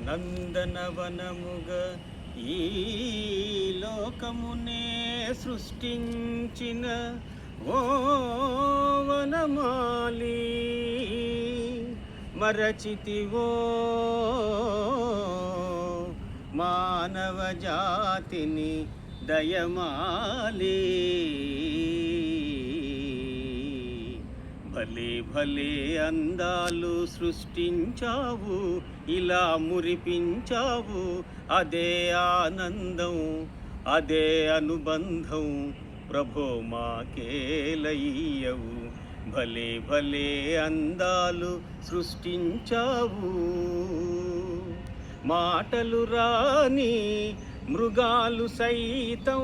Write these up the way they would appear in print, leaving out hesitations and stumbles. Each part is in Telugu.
నందనవనముగా ఈ లోకమునే సృష్టించిన ఓ వనమాలి మరచితివో మానవ జాతిని దయమాలి భలే భలే అందాలు సృష్టించావు ఇలా మురిపించావు అదే ఆనందం అదే అనుబంధం ప్రభో మాకేలయ్యవు భలే భలే అందాలు సృష్టించావు మాటలు రాని మృగాలు సైతం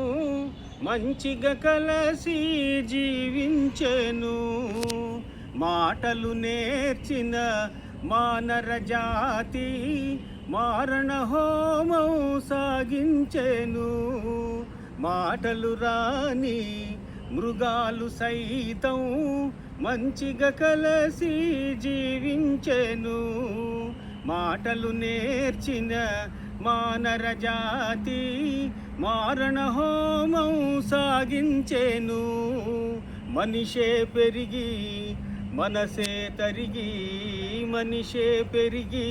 మంచిగా కలసి జీవించెను మాటలు నేర్చిన మానర జాతి మారణ హోమం సాగించెను మాటలు రాని మృగాలు సైతం మంచిగా కలసి జీవించెను మాటలు నేర్చిన మానర జాతి మారణ హోమం సాగించెను మనిషే పెరిగి మనసే తరిగి మనిషే పెరిగి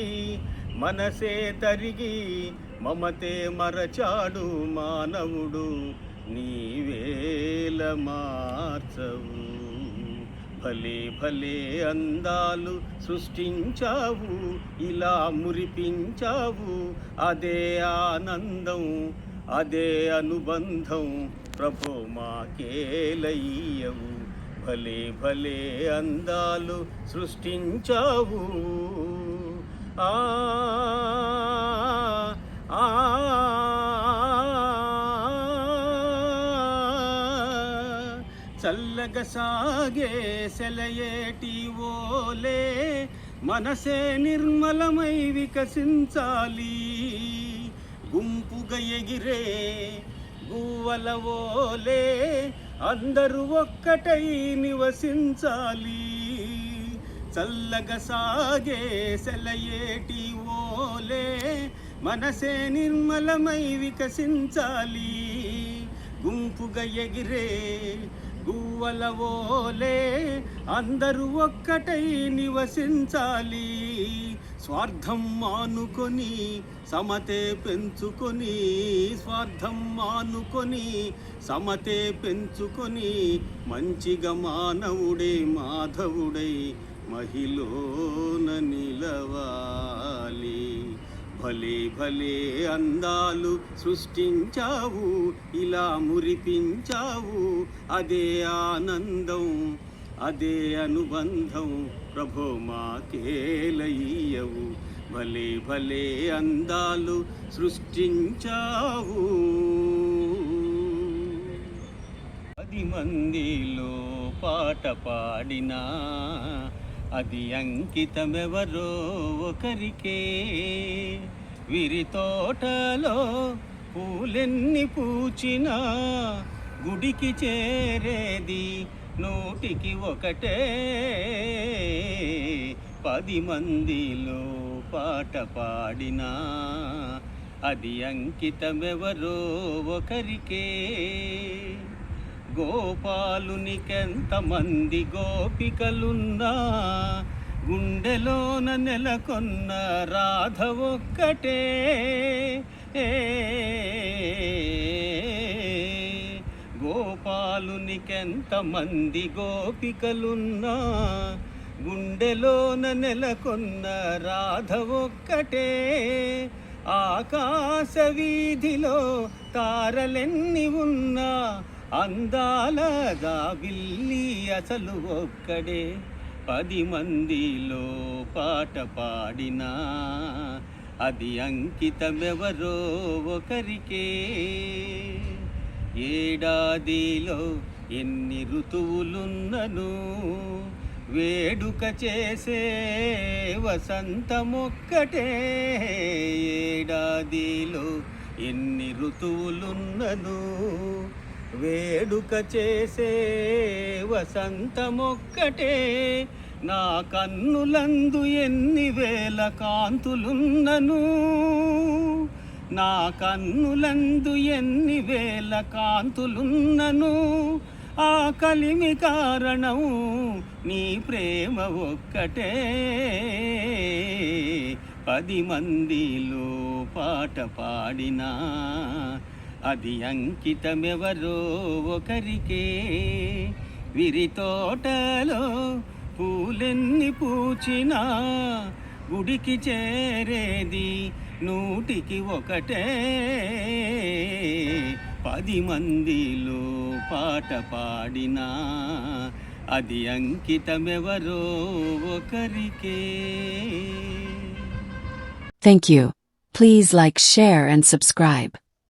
మనసే తరిగి మమతే మరచాడు మానవుడు నీవేల మార్చవు భలే భలే అందాలు సృష్టించావు ఇలా మురిపించావు అదే ఆనందం అదే అనుబంధం ప్రభో మాకేలయ్యవు భలే భలే అందాలు సృష్టించావు ఆ ఆ చల్లగా సాగే సెలయేటి ఓలే మనసే నిర్మలమై వికసించాలి గుంపుగా ఎగిరే గువ్వల ఓలే అందరూ ఒక్కటై నివసించాలి చల్లగా సాగే సెలయేటి ఓలే మనసే నిర్మలమై వికసించాలి గుంపుగా ఎగిరే గువ్వల ఓలే అందరూ ఒక్కటై నివసించాలి స్వార్థం మానుకొని సమతే పెంచుకొని స్వార్థం మానుకొని సమతే పెంచుకొని మంచిగా మానవుడే మాధవుడై మహిళన నిలవాలి భలే భలే అందాలు సృష్టించావు ఇలా మురిపించావు అదే ఆనందం అదే అనుబంధం ప్రభో మాకేలయ్యవు భలే భలే అందాలు సృష్టించావు 10 మందిలో పాట పాడినా అది అంకితమెవరో ఒకరికే విరి తోటలో పూలెన్ని పూచినా గుడికి చేరేది 100కి 1 10 మందిలో పాట పాడినా అది అంకితమెవరో ఒకరికే గోపాలునికెంతమంది గోపికలున్నా గుండెలోన నెలకొన్న రాధ ఒక్కటే గోపాలునికెంతమంది గోపికలున్నా గుండెలోన నెలకొన్న రాధ ఒక్కటే ఆకాశ వీధిలో తారలెన్ని ఉన్నా అందాల జాబిల్లి అసలు ఒక్కడే 10 మందిలో పాట పాడినా అది అంకితమెవరో ఒకరికే ఏడాదిలో ఎన్ని ఋతువులున్నను వేడుక చేసే వసంతమొక్కటే ఏడాదిలో ఎన్ని ఋతువులున్నను వేడుక చేసే వసంతమొక్కటే నా కన్నులందు ఎన్ని వేల కాంతులున్నను, నా కన్నులందు ఎన్ని వేల కాంతులున్నను, ఆ కలిమి కారణం నీ ప్రేమ ఒక్కటే. 10 మందిలో పాట పాడినా అది అంకితమెవరో ఒకరికే. విరి తోటలో పూలెన్ని పూచినా గుడికి చేరేది 100కి 1. 10 మందిలో పాట పాడినా అది అంకితమెవరో ఒకరికే. Thank you. Please like, share and subscribe.